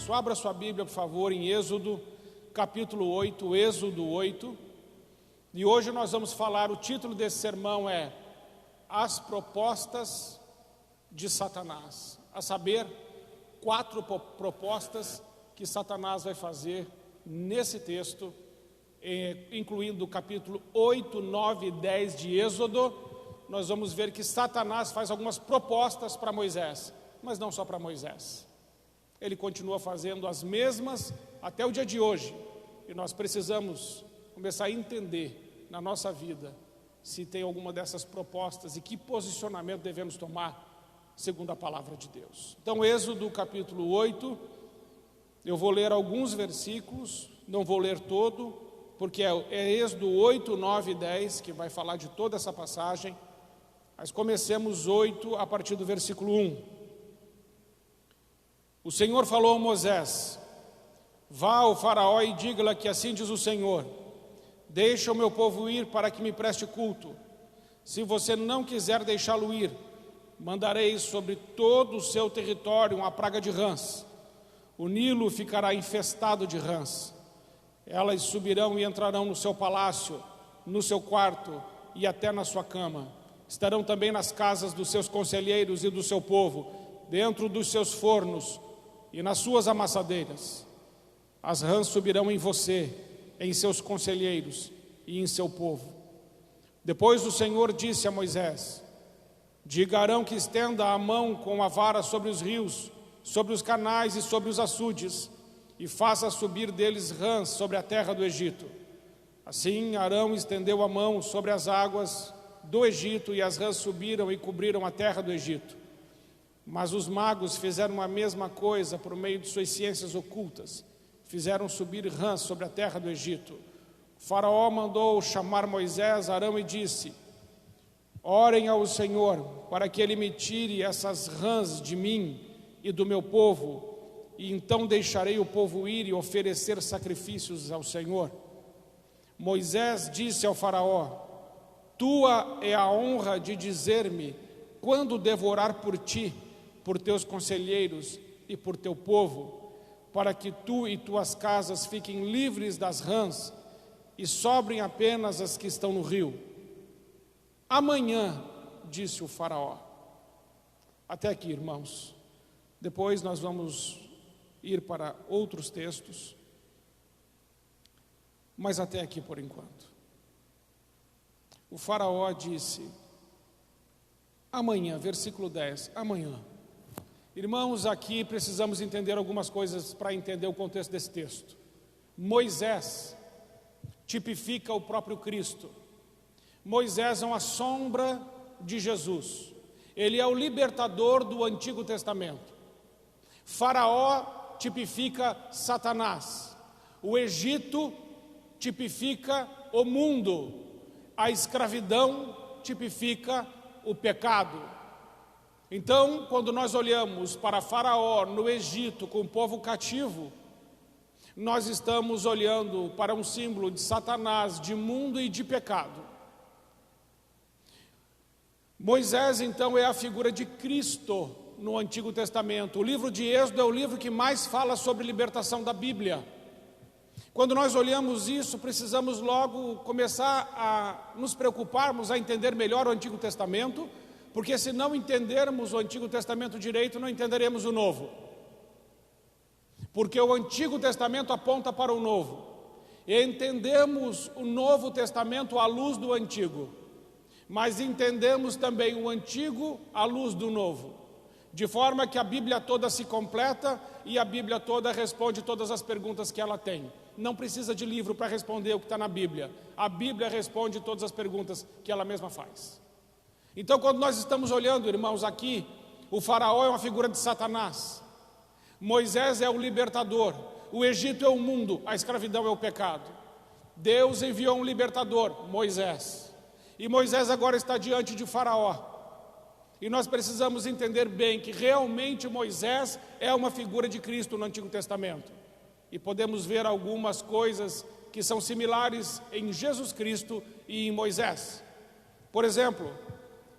isso, abra sua Bíblia, por favor, em Êxodo, capítulo 8, Êxodo 8. E hoje nós vamos falar, o título desse sermão é As Propostas de Satanás. A saber, 4 propostas que Satanás vai fazer nesse texto, incluindo o capítulo 8, 9 e 10 de Êxodo. Nós vamos ver que Satanás faz algumas propostas para Moisés, mas não só para Moisés. Ele continua fazendo as mesmas até o dia de hoje. E nós precisamos começar a entender na nossa vida se tem alguma dessas propostas e que posicionamento devemos tomar segundo a palavra de Deus. Então, Êxodo capítulo 8, eu vou ler alguns versículos, não vou ler todo, porque é Êxodo 8, 9 e 10 que vai falar de toda essa passagem. Mas comecemos 8 a partir do versículo 1. O Senhor falou a Moisés: vá ao faraó e diga-lhe que assim diz o Senhor: deixa o meu povo ir para que me preste culto. Se você não quiser deixá-lo ir, mandarei sobre todo o seu território uma praga de rãs. O Nilo ficará infestado de rãs. Elas subirão e entrarão no seu palácio, no seu quarto e até na sua cama. Estarão também nas casas dos seus conselheiros e do seu povo, dentro dos seus fornos e nas suas amassadeiras. As rãs subirão em você, em seus conselheiros e em seu povo. Depois o Senhor disse a Moisés: diga a Arão que estenda a mão com a vara sobre os rios, sobre os canais e sobre os açudes, e faça subir deles rãs sobre a terra do Egito. Assim Arão estendeu a mão sobre as águas do Egito, e as rãs subiram e cobriram a terra do Egito. Mas os magos fizeram a mesma coisa por meio de suas ciências ocultas. Fizeram subir rãs sobre a terra do Egito. O faraó mandou chamar Moisés, Arão, e disse: orem ao Senhor para que ele me tire essas rãs de mim e do meu povo, e então deixarei o povo ir e oferecer sacrifícios ao Senhor. Moisés disse ao faraó: tua é a honra de dizer-me quando devorar por ti, por teus conselheiros e por teu povo, para que tu e tuas casas fiquem livres das rãs e sobrem apenas as que estão no rio. Amanhã, disse o faraó. Até aqui, irmãos. Depois nós vamos ir para outros textos, mas até aqui por enquanto. O faraó disse: amanhã, versículo 10, amanhã. Irmãos, aqui precisamos entender algumas coisas para entender o contexto desse texto. Moisés tipifica o próprio Cristo. Moisés é uma sombra de Jesus. Ele é o libertador do Antigo Testamento. Faraó tipifica Satanás. O Egito tipifica o mundo. A escravidão tipifica o pecado. Então, quando nós olhamos para Faraó no Egito com o povo cativo, nós estamos olhando para um símbolo de Satanás, de mundo e de pecado. Moisés, então, é a figura de Cristo no Antigo Testamento. O livro de Êxodo é o livro que mais fala sobre libertação da Bíblia. Quando nós olhamos isso, precisamos logo começar a nos preocuparmos a entender melhor o Antigo Testamento, porque se não entendermos o Antigo Testamento direito, não entenderemos o Novo. Porque o Antigo Testamento aponta para o Novo. E entendemos o Novo Testamento à luz do Antigo. Mas entendemos também o Antigo à luz do Novo. De forma que a Bíblia toda se completa e a Bíblia toda responde todas as perguntas que ela tem. Não precisa de livro para responder o que está na Bíblia. A Bíblia responde todas as perguntas que ela mesma faz. Então, quando nós estamos olhando, irmãos, aqui, o faraó é uma figura de Satanás. Moisés é o libertador. O Egito é o mundo, a escravidão é o pecado. Deus enviou um libertador, Moisés. E Moisés agora está diante de Faraó. E nós precisamos entender bem que realmente Moisés é uma figura de Cristo no Antigo Testamento. E podemos ver algumas coisas que são similares em Jesus Cristo e em Moisés. Por exemplo,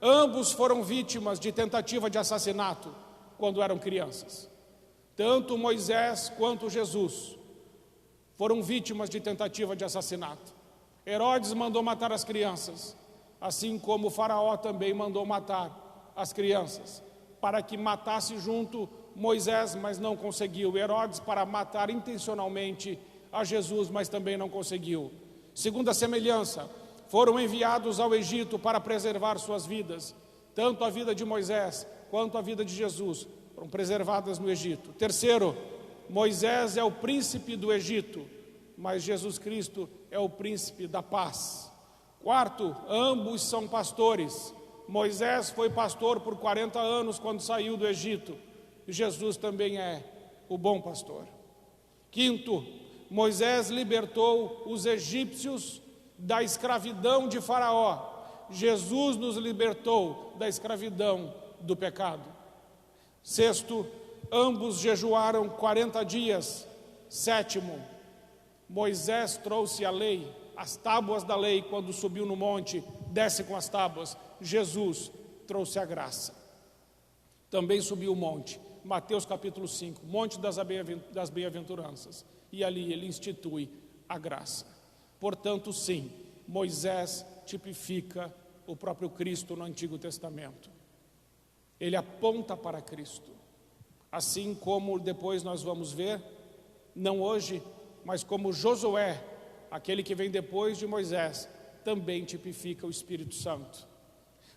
ambos foram vítimas de tentativa de assassinato quando eram crianças. Tanto Moisés quanto Jesus foram vítimas de tentativa de assassinato. Herodes mandou matar as crianças, assim como o faraó também mandou matar as crianças, para que matasse junto Moisés, mas não conseguiu. Herodes para matar intencionalmente a Jesus, mas também não conseguiu. Segunda semelhança, foram enviados ao Egito para preservar suas vidas. Tanto a vida de Moisés quanto a vida de Jesus foram preservadas no Egito. Terceiro, Moisés é o príncipe do Egito, mas Jesus Cristo é o príncipe da paz. Quarto, ambos são pastores. Moisés foi pastor por 40 anos quando saiu do Egito. Jesus também é o bom pastor. Quinto, Moisés libertou os egípcios da escravidão de Faraó. Jesus nos libertou da escravidão do pecado. Sexto, ambos jejuaram 40 dias. Sétimo, Moisés trouxe a lei, as tábuas da lei, quando subiu no monte, desce com as tábuas. Jesus trouxe a graça. Também subiu o monte, Mateus capítulo 5, monte das bem-aventuranças, e ali ele institui a graça. Portanto, sim, Moisés tipifica o próprio Cristo no Antigo Testamento. Ele aponta para Cristo, assim como depois nós vamos ver, não hoje, mas como Josué, aquele que vem depois de Moisés, também tipifica o Espírito Santo.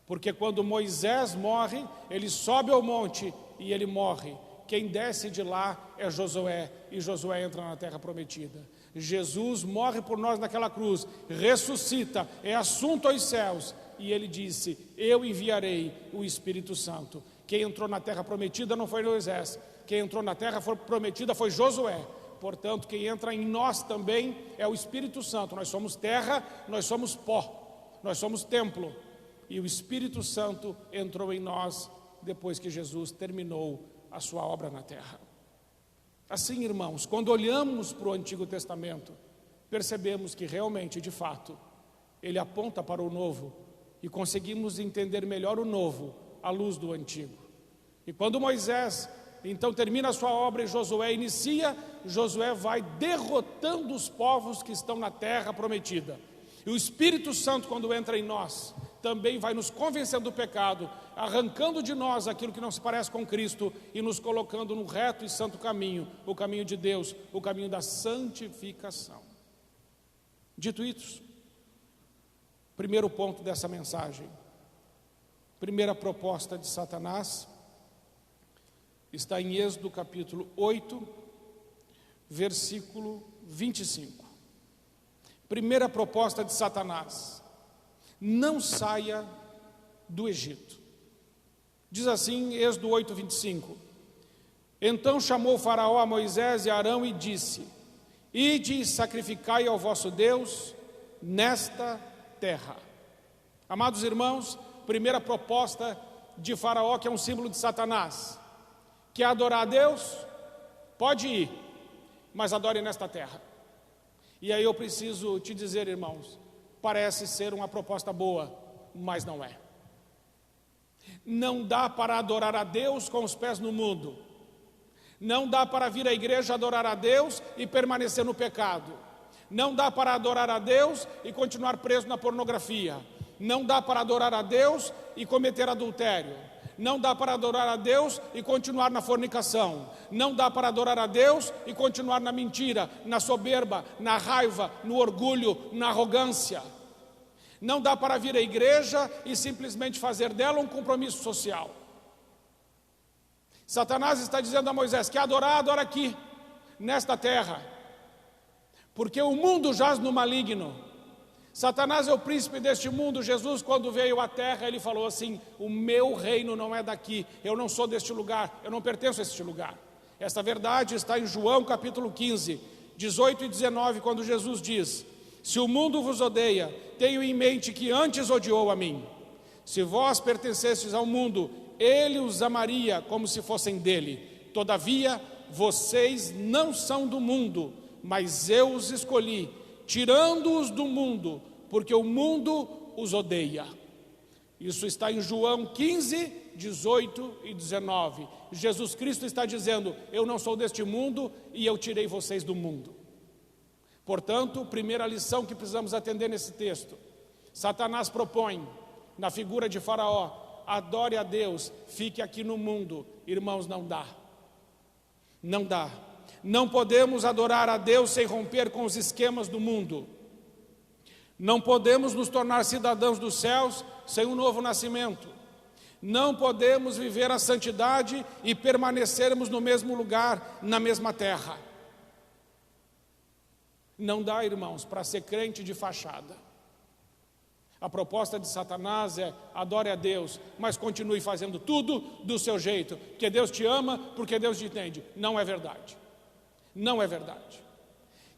Porque quando Moisés morre, ele sobe ao monte e ele morre. Quem desce de lá é Josué, e Josué entra na terra prometida. Jesus morre por nós naquela cruz, ressuscita, é assunto aos céus, e ele disse: eu enviarei o Espírito Santo. Quem entrou na terra prometida não foi Moisés, quem entrou na terra prometida foi Josué. Portanto, quem entra em nós também é o Espírito Santo. Nós somos terra, nós somos pó, nós somos templo, e o Espírito Santo entrou em nós depois que Jesus terminou a sua obra na terra. Assim, irmãos, quando olhamos para o Antigo Testamento, percebemos que realmente, de fato, ele aponta para o novo, e conseguimos entender melhor o novo à luz do antigo. E quando Moisés então termina a sua obra e Josué inicia, Josué vai derrotando os povos que estão na terra prometida. E o Espírito Santo, quando entra em nós, também vai nos convencendo do pecado, arrancando de nós aquilo que não se parece com Cristo e nos colocando no reto e santo caminho, o caminho de Deus, o caminho da santificação. Dito isso, primeiro ponto dessa mensagem, primeira proposta de Satanás, está em Êxodo capítulo 8, versículo 25. Primeira proposta de Satanás: não saia do Egito. Diz assim, Êxodo 8, 25. Então chamou Faraó a Moisés e Arão e disse: ide e sacrificai ao vosso Deus nesta terra. Amados irmãos, primeira proposta de Faraó, que é um símbolo de Satanás: quer adorar a Deus? Pode ir, mas adore nesta terra. E aí eu preciso te dizer, irmãos, parece ser uma proposta boa, mas não é. Não dá para adorar a Deus com os pés no mundo. Não dá para vir à igreja adorar a Deus e permanecer no pecado. Não dá para adorar a Deus e continuar preso na pornografia. Não dá para adorar a Deus e cometer adultério. Não dá para adorar a Deus e continuar na fornicação. Não dá para adorar a Deus e continuar na mentira, na soberba, na raiva, no orgulho, na arrogância. Não dá para vir à igreja e simplesmente fazer dela um compromisso social. Satanás está dizendo a Moisés: quer adorar, adora aqui, nesta terra, porque o mundo jaz no maligno. Satanás é o príncipe deste mundo. Jesus, quando veio à terra, ele falou assim: o meu reino não é daqui, eu não sou deste lugar, eu não pertenço a este lugar. Esta verdade está em João capítulo 15, 18 e 19, quando Jesus diz: se o mundo vos odeia, tenho em mente que antes odiou a mim. Se vós pertencesseis ao mundo, ele os amaria como se fossem dele. Todavia, vocês não são do mundo, mas eu os escolhi, tirando-os do mundo, porque o mundo os odeia. Isso está em João 15, 18 e 19. Jesus Cristo está dizendo: eu não sou deste mundo e eu tirei vocês do mundo. Portanto, primeira lição que precisamos atender nesse texto: Satanás propõe, na figura de Faraó, adore a Deus, fique aqui no mundo. Irmãos, não dá. Não dá. Não podemos adorar a Deus sem romper com os esquemas do mundo. Não podemos nos tornar cidadãos dos céus sem um novo nascimento. Não podemos viver a santidade e permanecermos no mesmo lugar, na mesma terra. Não dá, irmãos, para ser crente de fachada. A proposta de Satanás é: adore a Deus, mas continue fazendo tudo do seu jeito, porque Deus te ama, porque Deus te entende. Não é verdade. Não é verdade.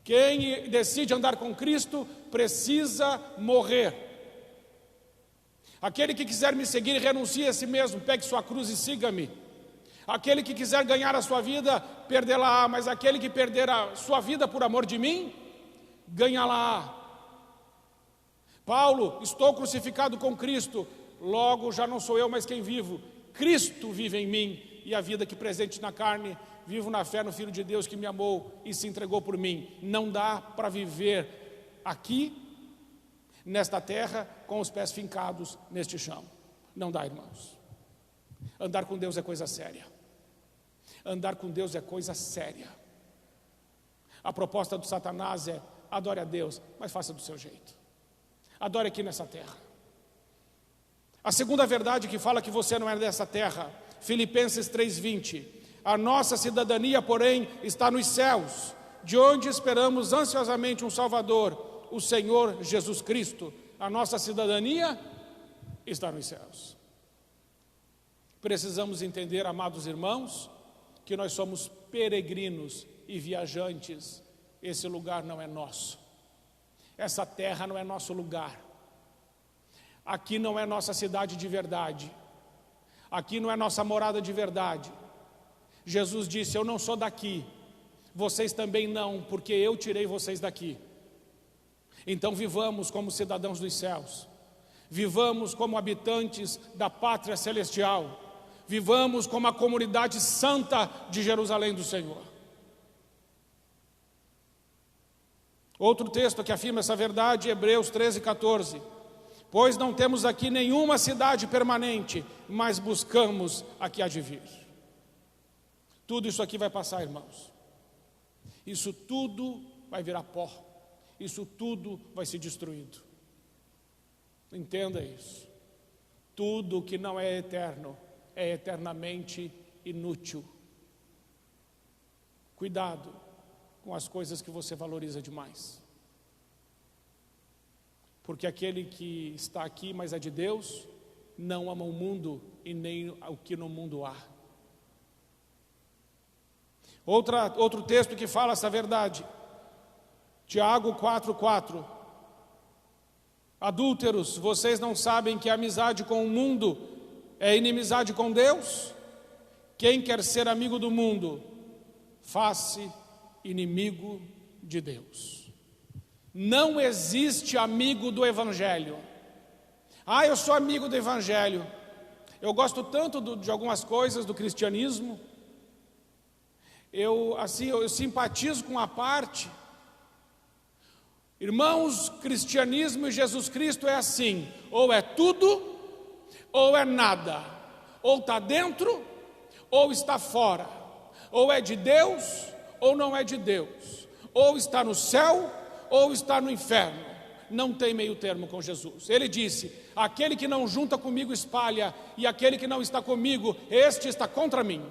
Quem decide andar com Cristo precisa morrer. Aquele que quiser me seguir, renuncie a si mesmo, pegue sua cruz e siga-me. Aquele que quiser ganhar a sua vida, perdê-la-á, mas aquele que perder a sua vida por amor de mim, ganha-la-á. Paulo: estou crucificado com Cristo, logo já não sou eu mais quem vivo, Cristo vive em mim, e a vida que presente na carne, vivo na fé no Filho de Deus que me amou e se entregou por mim. Não dá para viver aqui, nesta terra, com os pés fincados neste chão. Não dá, irmãos. Andar com Deus é coisa séria. Andar com Deus é coisa séria. A proposta do Satanás é: adore a Deus, mas faça do seu jeito. Adore aqui nessa terra. A segunda verdade que fala que você não é dessa terra, Filipenses 3:20. A nossa cidadania, porém, está nos céus, de onde esperamos ansiosamente um Salvador, o Senhor Jesus Cristo. A nossa cidadania está nos céus. Precisamos entender, amados irmãos, que nós somos peregrinos e viajantes. Esse lugar não é nosso. Essa terra não é nosso lugar. Aqui não é nossa cidade de verdade. Aqui não é nossa morada de verdade. Jesus disse: eu não sou daqui, vocês também não, porque eu tirei vocês daqui. Então vivamos como cidadãos dos céus. Vivamos como habitantes da pátria celestial. Vivamos como a comunidade santa de Jerusalém do Senhor. Outro texto que afirma essa verdade, Hebreus 13:14. Pois não temos aqui nenhuma cidade permanente, mas buscamos a que há de vir. Tudo isso aqui vai passar, irmãos. Isso tudo vai virar pó. Isso tudo vai ser destruído. Entenda isso. Tudo que não é eterno é eternamente inútil. Cuidado com as coisas que você valoriza demais. Porque aquele que está aqui, mas é de Deus, não ama o mundo e nem o que no mundo há. Outro texto que fala essa verdade, Tiago 4:4. Adúlteros, vocês não sabem que a amizade com o mundo é inimizade com Deus? Quem quer ser amigo do mundo, faz-se inimigo de Deus. Não existe amigo do Evangelho. Eu sou amigo do Evangelho. Eu gosto tanto de algumas coisas do cristianismo. Eu simpatizo com a parte. Irmãos, cristianismo e Jesus Cristo é assim: ou é tudo, ou é nada. Ou está dentro, ou está fora. Ou é de Deus, ou não é de Deus. Ou está no céu, ou está no inferno. Não tem meio termo com Jesus. Ele disse: aquele que não junta comigo espalha, e aquele que não está comigo, este está contra mim.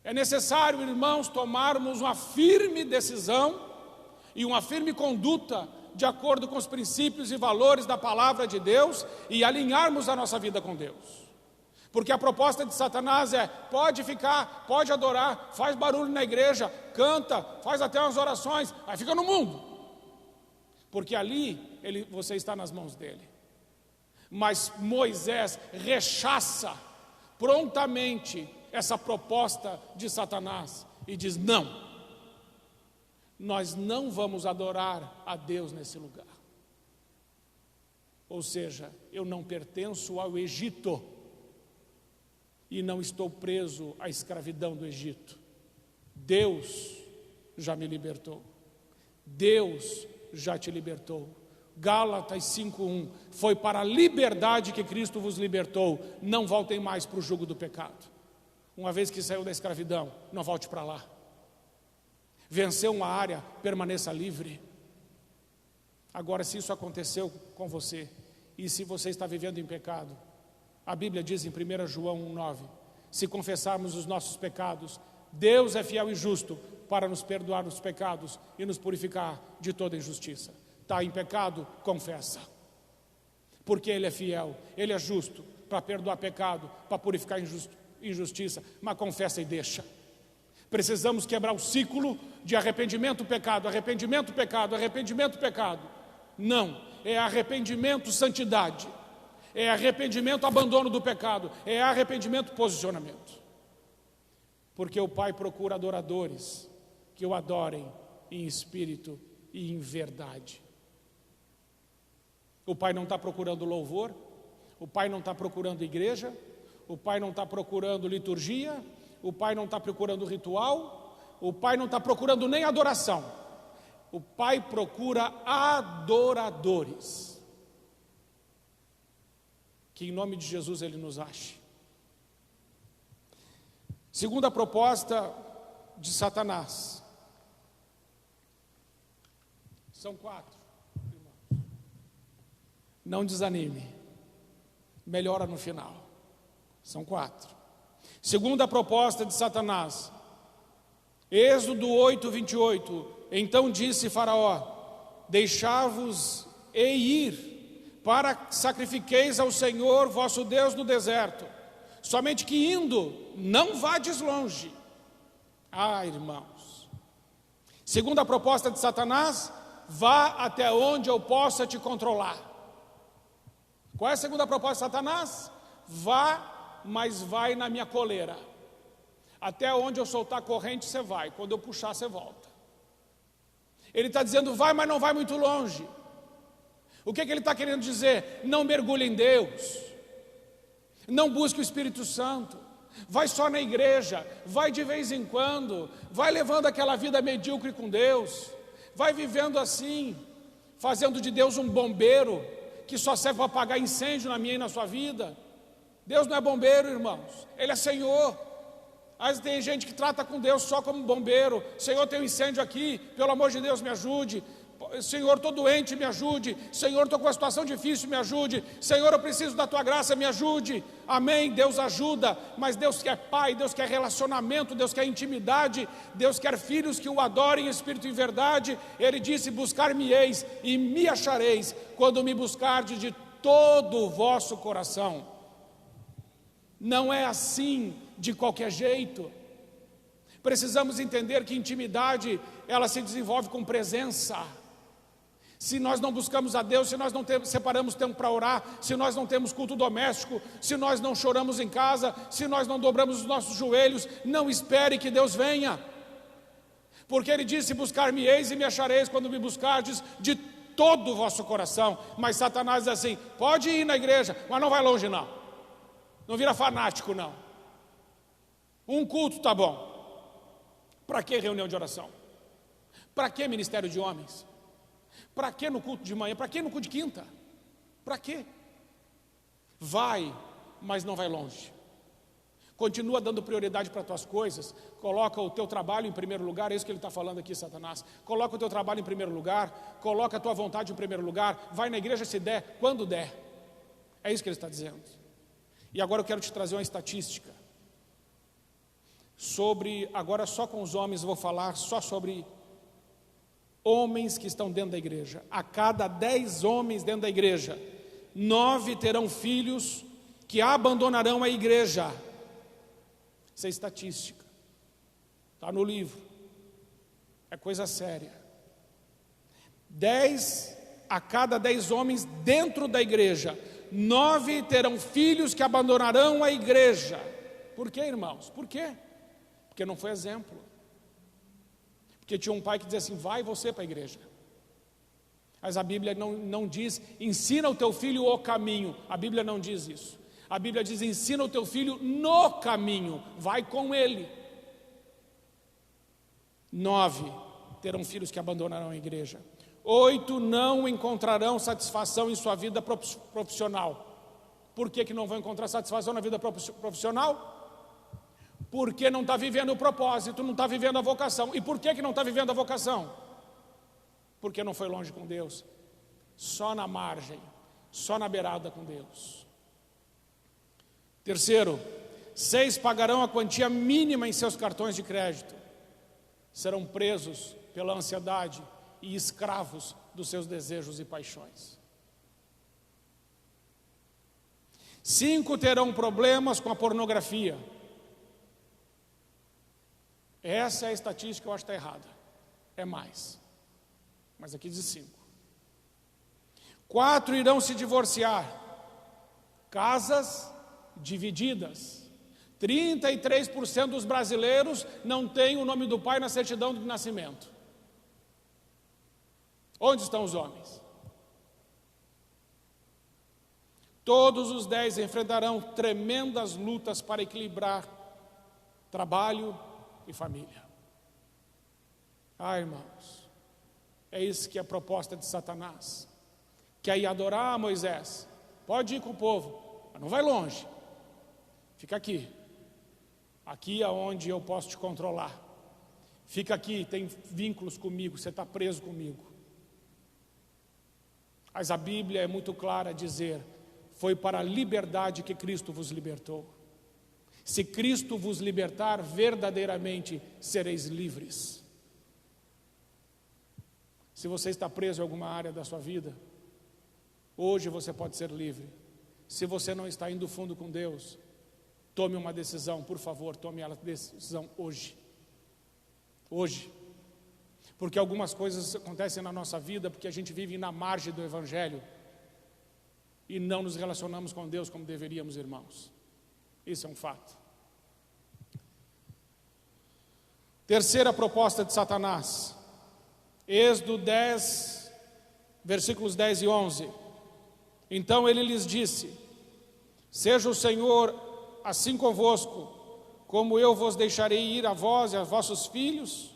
É necessário, irmãos, tomarmos uma firme decisão e uma firme conduta de acordo com os princípios e valores da palavra de Deus e alinharmos a nossa vida com Deus. Porque a proposta de Satanás é: pode ficar, pode adorar, faz barulho na igreja, canta, faz até umas orações, aí fica no mundo. Porque ali você está nas mãos dele. Mas Moisés rechaça prontamente essa proposta de Satanás e diz: não, nós não vamos adorar a Deus nesse lugar. Ou seja, eu não pertenço ao Egito e não estou preso à escravidão do Egito. Deus já me libertou. Deus já te libertou. Gálatas 5:1, foi para a liberdade que Cristo vos libertou. Não voltem mais para o jugo do pecado. Uma vez que saiu da escravidão, não volte para lá. Venceu uma área, permaneça livre. Agora, se isso aconteceu com você, e se você está vivendo em pecado, a Bíblia diz em 1 João 1:9, se confessarmos os nossos pecados, Deus é fiel e justo para nos perdoar os pecados e nos purificar de toda injustiça. Está em pecado? Confessa. Porque Ele é fiel, Ele é justo para perdoar pecado, para purificar injustiça, mas confessa e deixa. Precisamos quebrar o ciclo de arrependimento, pecado, arrependimento, pecado, arrependimento, pecado. Não, é arrependimento, santidade. É arrependimento, abandono do pecado. É arrependimento, posicionamento. Porque o Pai procura adoradores que o adorem em espírito e em verdade. O Pai não está procurando louvor, o Pai não está procurando igreja, o Pai não está procurando liturgia, o Pai não está procurando ritual, o Pai não está procurando nem adoração. O Pai procura adoradores. Que em nome de Jesus Ele nos ache. Segunda proposta de Satanás. São 4, irmãos. Não desanime. Melhora no final. São 4. Segunda proposta de Satanás. Êxodo 8:28. Então disse Faraó: deixai-vos e ir, para que sacrifiqueis ao Senhor vosso Deus no deserto. Somente que indo, não vades longe. Irmãos. Segunda proposta de Satanás: vá até onde eu possa te controlar. Qual é a segunda proposta de Satanás? Vá, mas vai na minha coleira. Até onde eu soltar a corrente, você vai. Quando eu puxar, você volta. Ele está dizendo, vai, mas não vai muito longe. O que ele está querendo dizer? Não mergulhe em Deus. Não busque o Espírito Santo. Vai só na igreja. Vai de vez em quando. Vai levando aquela vida medíocre com Deus. Vai vivendo assim, fazendo de Deus um bombeiro que só serve para apagar incêndio na minha e na sua vida. Deus não é bombeiro, irmãos. Ele é Senhor. Mas tem gente que trata com Deus só como bombeiro. Senhor, tem um incêndio aqui, pelo amor de Deus, me ajude. Senhor, estou doente, me ajude. Senhor, estou com uma situação difícil, me ajude. Senhor, eu preciso da tua graça, me ajude. Amém, Deus ajuda. Mas Deus quer pai, Deus quer relacionamento, Deus quer intimidade, Deus quer filhos que o adorem em espírito e verdade. Ele disse, buscar-me-eis e me achareis, quando me buscardes de todo o vosso coração. Não é assim de qualquer jeito. Precisamos entender que intimidade, ela se desenvolve com presença. Se nós não buscamos a Deus, se nós não separamos tempo para orar, se nós não temos culto doméstico, se nós não choramos em casa, se nós não dobramos os nossos joelhos, não espere que Deus venha. Porque Ele disse, buscar-me-eis e me achareis quando me buscardes de todo o vosso coração. Mas Satanás diz assim, pode ir na igreja, mas não vai longe não. Não vira fanático não. Um culto tá bom. Para que reunião de oração? Para que ministério de homens? Para que no culto de manhã? Para que no culto de quinta? Para que? Vai, mas não vai longe. Continua dando prioridade para as tuas coisas. Coloca o teu trabalho em primeiro lugar. É isso que ele está falando aqui, Satanás. Coloca o teu trabalho em primeiro lugar. Coloca a tua vontade em primeiro lugar. Vai na igreja se der, quando der. É isso que ele está dizendo. E agora eu quero te trazer uma estatística. Agora só com os homens, vou falar só sobre homens que estão dentro da igreja. A cada 10 homens dentro da igreja, 9 terão filhos que abandonarão a igreja. Isso é estatística. Está no livro. É coisa séria. 10 a cada 10 homens dentro da igreja, 9 terão filhos que abandonarão a igreja. Por quê, irmãos? Por quê? Porque não foi exemplo. Porque tinha um pai que dizia assim, vai você para a igreja. Mas a Bíblia não diz, ensina o teu filho o caminho. A Bíblia não diz isso. A Bíblia diz, ensina o teu filho no caminho, vai com ele. 9, terão filhos que abandonarão a igreja. 8, não encontrarão satisfação em sua vida profissional. Por que não vão encontrar satisfação na vida profissional? Porque não está vivendo o propósito, não está vivendo a vocação. E por que não está vivendo a vocação? Porque não foi longe com Deus. Só na margem, só na beirada com Deus. Terceiro, 6 pagarão a quantia mínima em seus cartões de crédito. Serão presos pela ansiedade e escravos dos seus desejos e paixões. 5 terão problemas com a pornografia. Essa é a estatística que eu acho que está errada. É mais. Mas aqui diz 5. 4 irão se divorciar. Casas divididas. 33% dos brasileiros não têm o nome do pai na certidão de nascimento. Onde estão os homens? Todos os 10 enfrentarão tremendas lutas para equilibrar trabalho e família. Irmãos, é isso que é a proposta de Satanás. Quer ir adorar Moisés? Pode ir com o povo, mas não vai longe. Fica aqui. Aqui é onde eu posso te controlar. Fica aqui, tem vínculos comigo, você está preso comigo. Mas a Bíblia é muito clara a dizer, foi para a liberdade que Cristo vos libertou. Se Cristo vos libertar, verdadeiramente sereis livres. Se você está preso em alguma área da sua vida, hoje você pode ser livre. Se você não está indo fundo com Deus, tome uma decisão, por favor, tome a decisão hoje. Hoje. Porque algumas coisas acontecem na nossa vida porque a gente vive na margem do Evangelho e não nos relacionamos com Deus como deveríamos, irmãos. Isso é um fato. Terceira proposta de Satanás. Êxodo 10, versículos 10 e 11. Então ele lhes disse: seja o Senhor assim convosco, como eu vos deixarei ir a vós e a vossos filhos.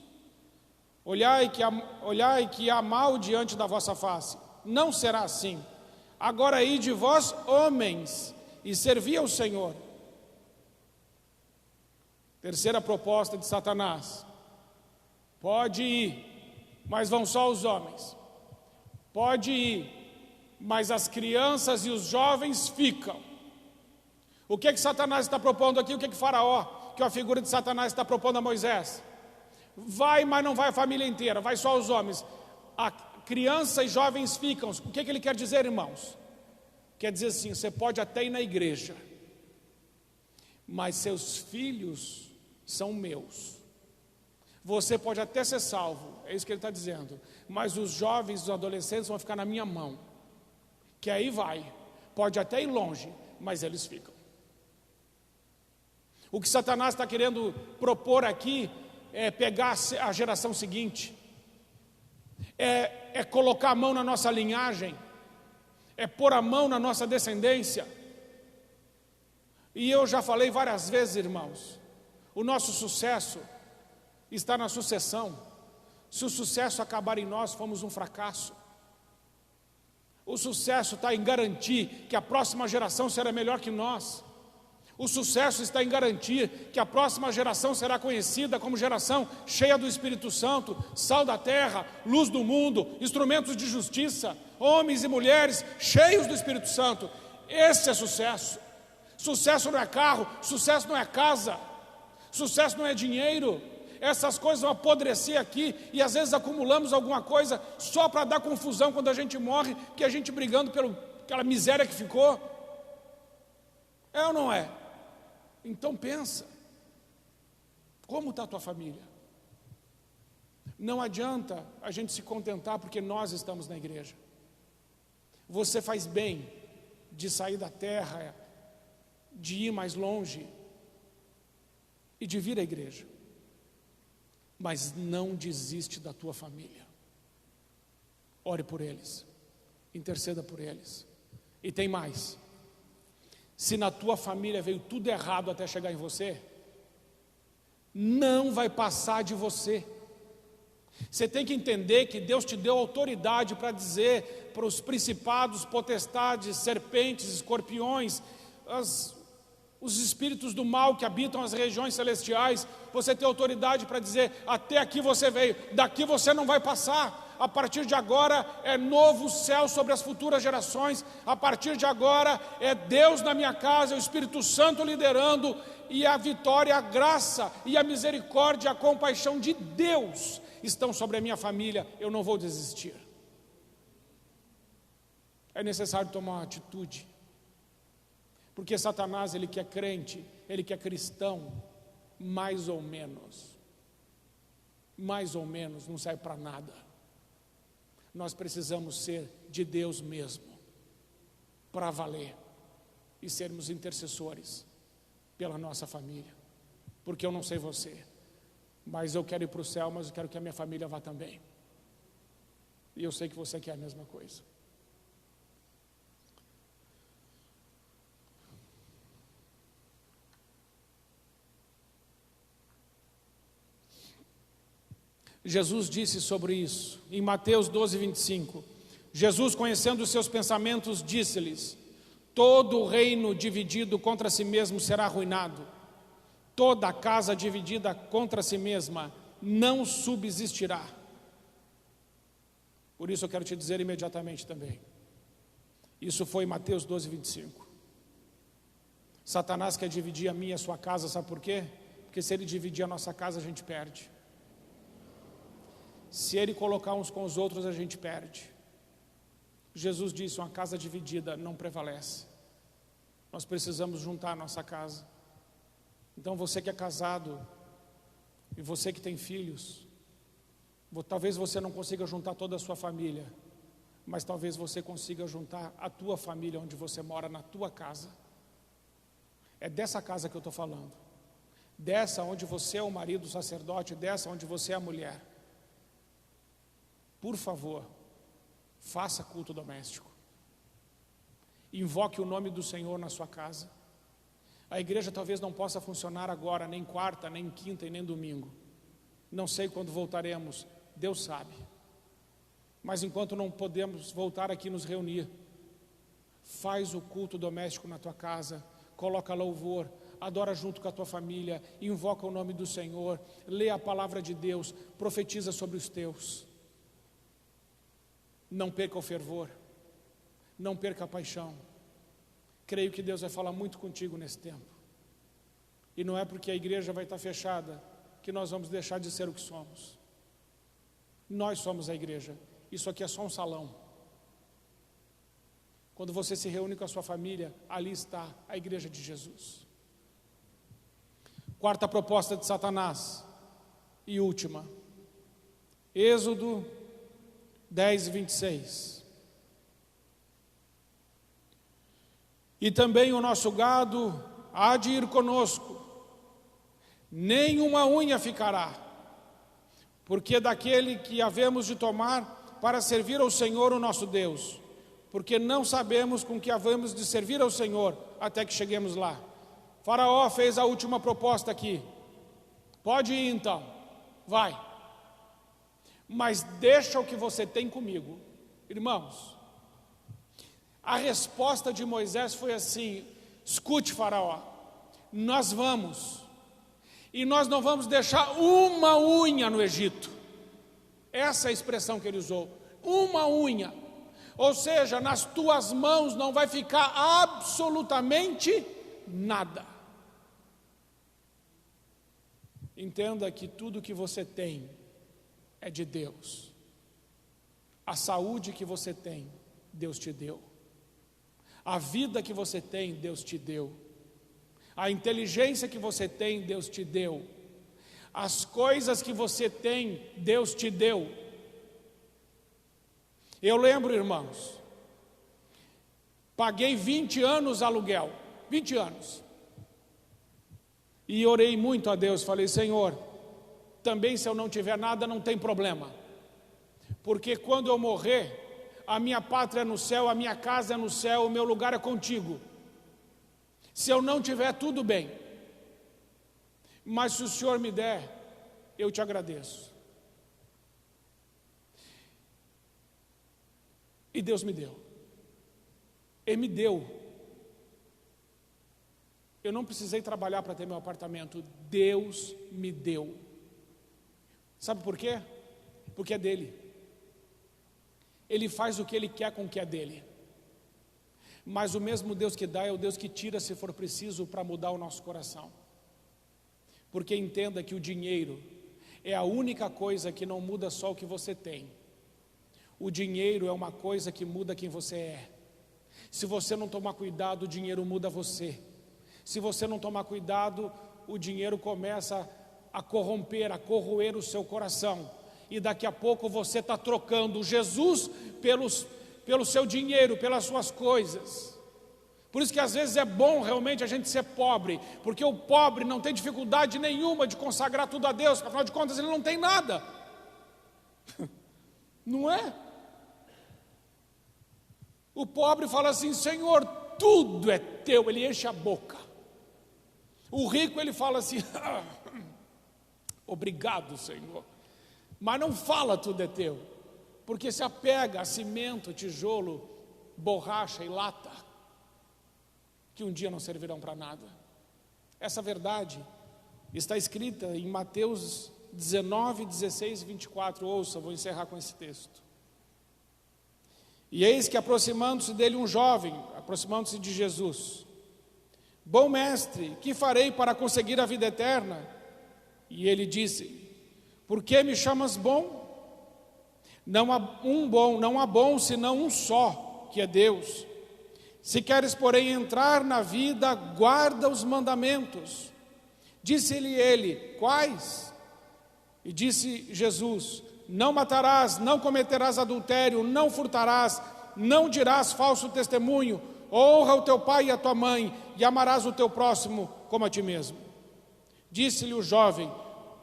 Olhai que há mal diante da vossa face. Não será assim. Agora ide vós, homens, e servi ao Senhor. Terceira proposta de Satanás. Pode ir, mas vão só os homens. Pode ir, mas as crianças e os jovens ficam. O que Satanás está propondo aqui? O que Faraó, que é a figura de Satanás, está propondo a Moisés? Vai, mas não vai a família inteira, vai só os homens. A criança e jovens ficam. O que ele quer dizer, irmãos? Quer dizer assim, você pode até ir na igreja, mas seus filhos são meus. Você pode até ser salvo, é isso que ele está dizendo, mas os jovens, os adolescentes vão ficar na minha mão. Que aí vai, pode até ir longe, mas eles ficam. O que Satanás está querendo propor aqui é pegar a geração seguinte, é colocar a mão na nossa linhagem, é pôr a mão na nossa descendência. E eu já falei várias vezes, irmãos, o nosso sucesso está na sucessão. Se o sucesso acabar em nós, fomos um fracasso. O sucesso está em garantir que a próxima geração será melhor que nós. O sucesso está em garantir que a próxima geração será conhecida como geração cheia do Espírito Santo, sal da terra, luz do mundo, instrumentos de justiça, homens e mulheres cheios do Espírito Santo. Esse é sucesso. Sucesso não é carro, sucesso não é casa, sucesso não é dinheiro. Essas coisas vão apodrecer aqui e às vezes acumulamos alguma coisa só para dar confusão quando a gente morre, que a gente brigando pela miséria que ficou. É ou não é? Então pensa, como está a tua família? Não adianta a gente se contentar porque nós estamos na igreja. Você faz bem de sair da terra, de ir mais longe e de vir à igreja. Mas não desiste da tua família. Ore por eles, interceda por eles. E tem mais: se na tua família veio tudo errado até chegar em você, não vai passar de você. Você tem que entender que Deus te deu autoridade para dizer para os principados, potestades, serpentes, escorpiões, os espíritos do mal que habitam as regiões celestiais. Você tem autoridade para dizer: até aqui você veio, daqui você não vai passar. A partir de agora é novo céu sobre as futuras gerações. A partir de agora é Deus na minha casa, é o Espírito Santo liderando, e a vitória, a graça e a misericórdia, a compaixão de Deus estão sobre a minha família. Eu não vou desistir. É necessário tomar uma atitude, porque Satanás, ele quer crente, ele quer cristão, mais ou menos, não serve para nada. Nós precisamos ser de Deus mesmo, para valer, e sermos intercessores pela nossa família. Porque eu não sei você, mas eu quero ir para o céu, mas eu quero que a minha família vá também. E eu sei que você quer a mesma coisa. Jesus disse sobre isso, em Mateus 12, 25. Jesus, conhecendo os seus pensamentos, disse-lhes: todo reino dividido contra si mesmo será arruinado. Toda casa dividida contra si mesma não subsistirá. Por isso eu quero te dizer imediatamente também. Isso foi Mateus 12, 25. Satanás quer dividir a minha e a sua casa, sabe por quê? Porque se ele dividir a nossa casa, a gente perde. Se ele colocar uns com os outros, a gente perde. Jesus disse: uma casa dividida não prevalece. Nós precisamos juntar a nossa casa. Então você que é casado, e você que tem filhos, talvez você não consiga juntar toda a sua família, mas talvez você consiga juntar a tua família onde você mora, na tua casa. É dessa casa que eu estou falando. Dessa onde você é o marido, o sacerdote, dessa onde você é a mulher. Por favor, faça culto doméstico. Invoque o nome do Senhor na sua casa. A igreja talvez não possa funcionar agora, nem quarta, nem quinta e nem domingo. Não sei quando voltaremos, Deus sabe. Mas enquanto não podemos voltar aqui nos reunir, faz o culto doméstico na tua casa, coloca louvor, adora junto com a tua família, invoca o nome do Senhor, lê a palavra de Deus, profetiza sobre os teus. Não perca o fervor, não perca a paixão. Creio que Deus vai falar muito contigo nesse tempo. E não é porque a igreja vai estar fechada que nós vamos deixar de ser o que somos. Nós somos a igreja. Isso aqui é só um salão. Quando você se reúne com a sua família, ali está a igreja de Jesus. Quarta proposta de Satanás e última. Êxodo 10, 26. E também o nosso gado há de ir conosco, nem uma unha ficará, porque daquele que havemos de tomar para servir ao Senhor o nosso Deus, porque não sabemos com que havemos de servir ao Senhor até que cheguemos lá. Faraó fez a última proposta aqui. Pode ir então, vai. Mas deixa o que você tem comigo. Irmãos, a resposta de Moisés foi assim: escute, Faraó, nós vamos, e nós não vamos deixar uma unha no Egito. Essa é a expressão que ele usou, uma unha. Ou seja, nas tuas mãos não vai ficar absolutamente nada. Entenda que tudo que você tem é de Deus. A saúde que você tem, Deus te deu. A vida que você tem, Deus te deu. A inteligência que você tem, Deus te deu. As coisas que você tem, Deus te deu. Eu lembro, irmãos, paguei 20 anos aluguel, 20 anos. E orei muito a Deus, falei: Senhor, também se eu não tiver nada, não tem problema. porque quando eu morrer, a minha pátria é no céu, a minha casa é no céu, o meu lugar é contigo. Se eu não tiver, tudo bem, mas se o Senhor me der, eu te agradeço. E Deus me deu. Ele me deu. Eu não precisei trabalhar para ter meu apartamento. Deus me deu. Sabe por quê? Porque é dele. Ele faz o que ele quer com o que é dele. Mas o mesmo Deus que dá é o Deus que tira se for preciso para mudar o nosso coração. Porque entenda que o dinheiro é a única coisa que não muda só o que você tem. O dinheiro é uma coisa que muda quem você é. Se você não tomar cuidado, o dinheiro muda você. Se você não tomar cuidado, o dinheiro começa a corromper, a corroer o seu coração. E daqui a pouco você está trocando Jesus pelo seu dinheiro, pelas suas coisas. Por isso que às vezes é bom realmente a gente ser pobre, porque o pobre não tem dificuldade nenhuma de consagrar tudo a Deus, afinal de contas ele não tem nada. Não é? O pobre fala assim: Senhor, tudo é teu, ele enche a boca. O rico ele fala assim: obrigado, Senhor, mas não fala tudo é teu, porque se apega a cimento, tijolo, borracha e lata, que um dia não servirão para nada. Essa verdade está escrita em Mateus 19, 16 e 24. Ouça, vou encerrar com esse texto. E eis que aproximando-se dele um jovem, aproximando-se de Jesus: bom mestre, que farei para conseguir a vida eterna? E ele disse: por que me chamas bom? Não há bom senão um só, que é Deus. Se queres, porém, entrar na vida, guarda os mandamentos. Disse-lhe ele: quais? E disse Jesus: não matarás, não cometerás adultério, não furtarás, não dirás falso testemunho, honra o teu pai e a tua mãe, e amarás o teu próximo como a ti mesmo. Disse-lhe o jovem: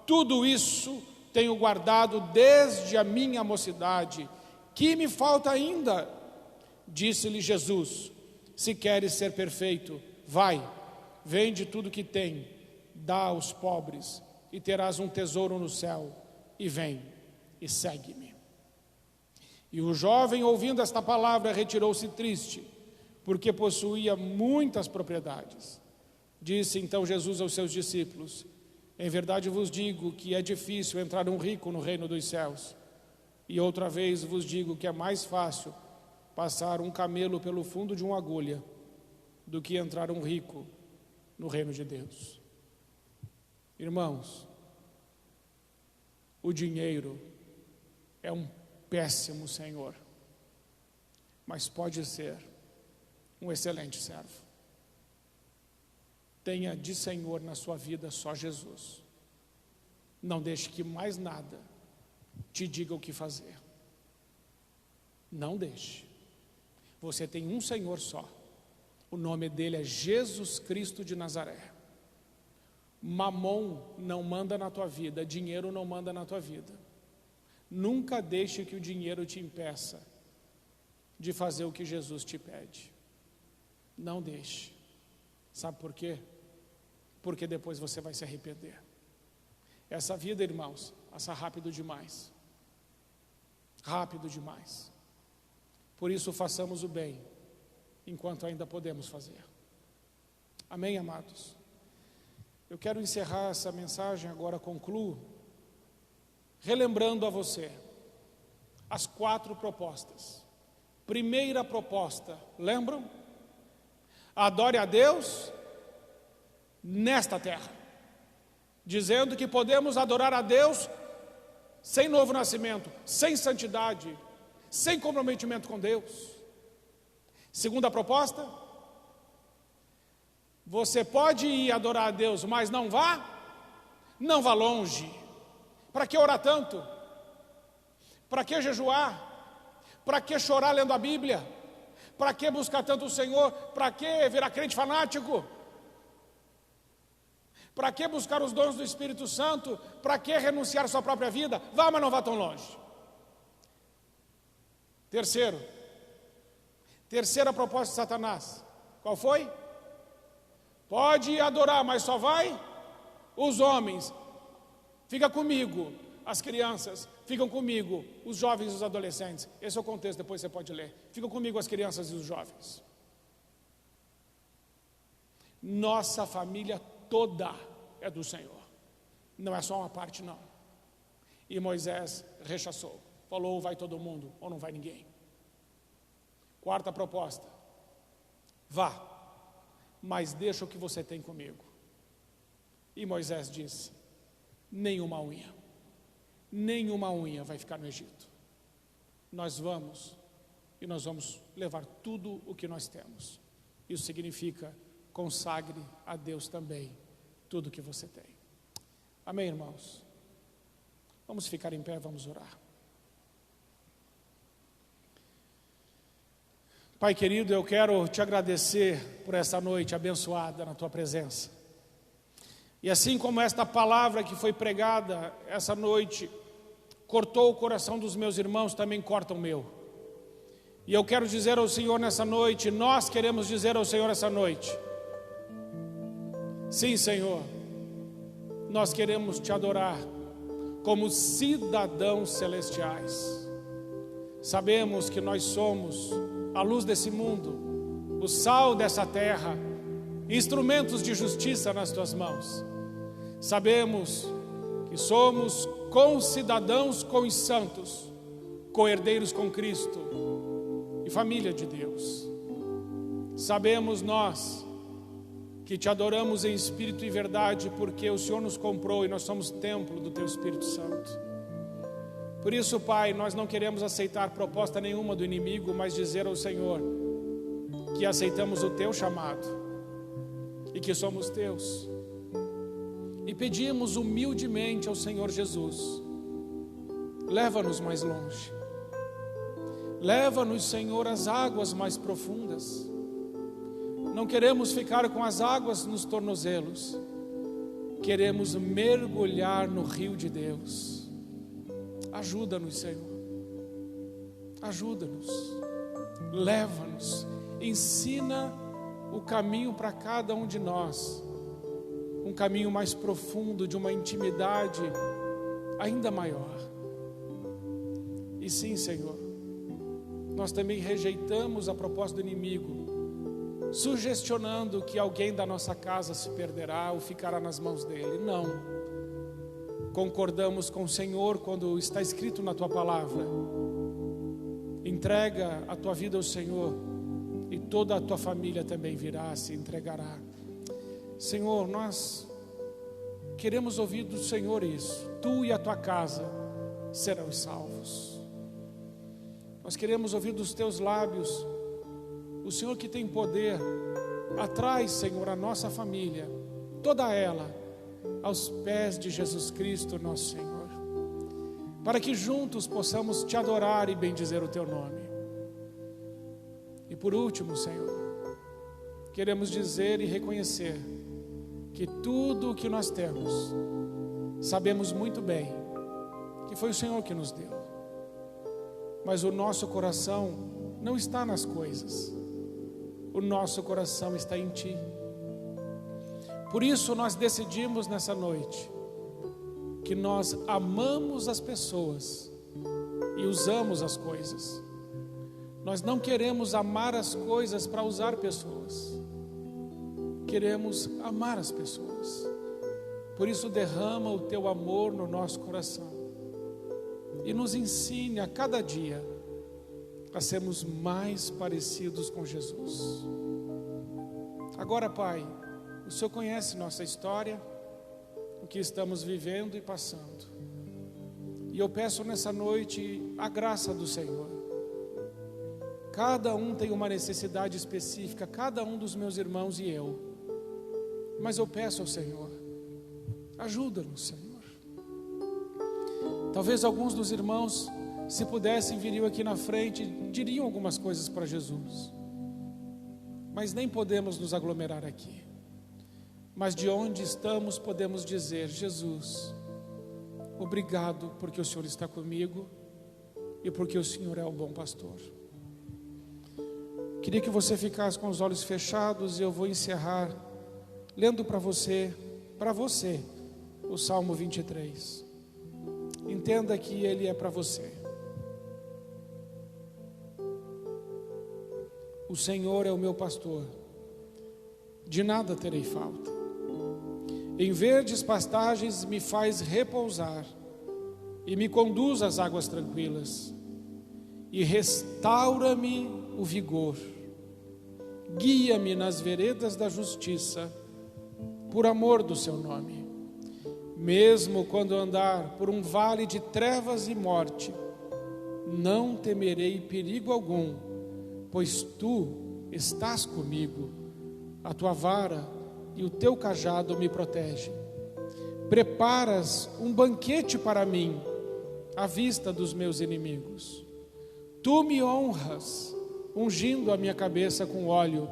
tudo isso tenho guardado desde a minha mocidade, que me falta ainda? Disse-lhe Jesus: se queres ser perfeito, vai, vende tudo que tem, dá aos pobres, e terás um tesouro no céu, e vem, e segue-me. E o jovem, ouvindo esta palavra, retirou-se triste, porque possuía muitas propriedades. Disse então Jesus aos seus discípulos: em verdade vos digo que é difícil entrar um rico no reino dos céus. E outra vez vos digo que é mais fácil passar um camelo pelo fundo de uma agulha do que entrar um rico no reino de Deus. Irmãos, o dinheiro é um péssimo senhor, mas pode ser um excelente servo. Tenha de Senhor na sua vida só Jesus. Não deixe que mais nada te diga o que fazer. Não deixe. Você tem um Senhor só. O nome dele é Jesus Cristo de Nazaré. Mamon não manda na tua vida, dinheiro não manda na tua vida. Nunca deixe que o dinheiro te impeça de fazer o que Jesus te pede. Não deixe. Sabe por quê? Porque depois você vai se arrepender. Essa vida, irmãos, passa rápido demais. Rápido demais. Por isso façamos o bem, enquanto ainda podemos fazer. Amém, amados? Eu quero encerrar essa mensagem, agora concluo, relembrando a você as 4 propostas. Primeira proposta, lembram? Adore a Deus nesta terra, dizendo que podemos adorar a Deus sem novo nascimento, sem santidade, sem comprometimento com Deus. Segunda proposta: você pode ir adorar a Deus, mas não vá longe. Para que orar tanto? Para que jejuar? Para que chorar lendo a Bíblia? Para que buscar tanto o Senhor? Para que virar crente fanático? Para que buscar os dons do Espírito Santo? Para que renunciar à sua própria vida? Vá, mas não vá tão longe. Terceira proposta de Satanás, qual foi? Pode adorar, mas só vai os homens. Fica comigo, as crianças, ficam comigo, os jovens e os adolescentes. Esse é o contexto, depois você pode ler. Ficam comigo as crianças e os jovens. Nossa família toda é do Senhor. Não é só uma parte, não. E Moisés rechaçou. Falou, ou vai todo mundo, ou não vai ninguém. Quarta proposta. Vá, mas deixa o que você tem comigo. E Moisés disse, nenhuma unha vai ficar no Egito. Nós vamos, e nós vamos levar tudo o que nós temos. Isso significa, consagre a Deus também tudo o que você tem. Amém, irmãos? Vamos ficar em pé, vamos orar. Pai querido, eu quero te agradecer por essa noite abençoada na tua presença. E assim como esta palavra que foi pregada essa noite cortou o coração dos meus irmãos, também corta o meu. E eu quero dizer ao Senhor nessa noite, nós queremos dizer ao Senhor essa noite, sim, Senhor, nós queremos te adorar como cidadãos celestiais. Sabemos que nós somos a luz desse mundo, o sal dessa terra, instrumentos de justiça nas tuas mãos. Sabemos que somos concidadãos com os santos, co-herdeiros com Cristo e família de Deus. Sabemos nós que te adoramos em espírito e verdade, porque o Senhor nos comprou e nós somos templo do teu Espírito Santo. Por isso, Pai, nós não queremos aceitar proposta nenhuma do inimigo, mas dizer ao Senhor que aceitamos o teu chamado e que somos teus. E pedimos humildemente ao Senhor Jesus, leva-nos mais longe. Leva-nos, Senhor, às águas mais profundas. Não queremos ficar com as águas nos tornozelos. Queremos mergulhar no rio de Deus. Ajuda-nos, Senhor. Ajuda-nos. Leva-nos. Ensina o caminho para cada um de nós. Um caminho mais profundo, de uma intimidade ainda maior. E sim, Senhor, nós também rejeitamos a proposta do inimigo, sugestionando que alguém da nossa casa se perderá ou ficará nas mãos dele. Não. Concordamos com o Senhor quando está escrito na tua palavra: entrega a tua vida ao Senhor e toda a tua família também virá, se entregará. Senhor, nós queremos ouvir do Senhor isso. Tu e a tua casa serão salvos. Nós queremos ouvir dos teus lábios: o Senhor que tem poder, atrai, Senhor, a nossa família, toda ela, aos pés de Jesus Cristo, nosso Senhor, para que juntos possamos te adorar e bendizer o teu nome. E por último, Senhor, queremos dizer e reconhecer que tudo o que nós temos, sabemos muito bem que foi o Senhor que nos deu, mas o nosso coração não está nas coisas, o nosso coração está em Ti. Por isso nós decidimos nessa noite que nós amamos as pessoas e usamos as coisas. Nós não queremos amar as coisas para usar pessoas. Queremos amar as pessoas. Por isso derrama o teu amor no nosso coração e nos ensine a cada dia a sermos mais parecidos com Jesus. Agora, Pai, o Senhor conhece nossa história, o que estamos vivendo e passando. E eu peço nessa noite a graça do Senhor. Cada um tem uma necessidade específica, cada um dos meus irmãos e eu. Mas eu peço ao Senhor, ajuda-nos, Senhor. Talvez alguns dos irmãos, se pudessem, viriam aqui na frente, diriam algumas coisas para Jesus. Mas nem podemos nos aglomerar aqui. Mas de onde estamos podemos dizer: Jesus, obrigado porque o Senhor está comigo e porque o Senhor é o bom pastor. Queria que você ficasse com os olhos fechados e eu vou encerrar lendo para você, o Salmo 23. Entenda que ele é para você. O Senhor é o meu pastor, de nada terei falta. Em verdes pastagens me faz repousar e me conduz às águas tranquilas e restaura-me o vigor. Guia-me nas veredas da justiça, por amor do seu nome. Mesmo quando andar por um vale de trevas e morte, não temerei perigo algum, pois tu estás comigo. A tua vara e o teu cajado me protegem. Preparas um banquete para mim, à vista dos meus inimigos. Tu me honras, ungindo a minha cabeça com óleo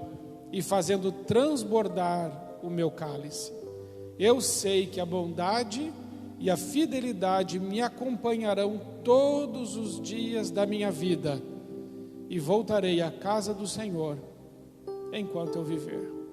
e fazendo transbordar o meu cálice. Eu sei que a bondade e a fidelidade me acompanharão todos os dias da minha vida, e voltarei à casa do Senhor enquanto eu viver.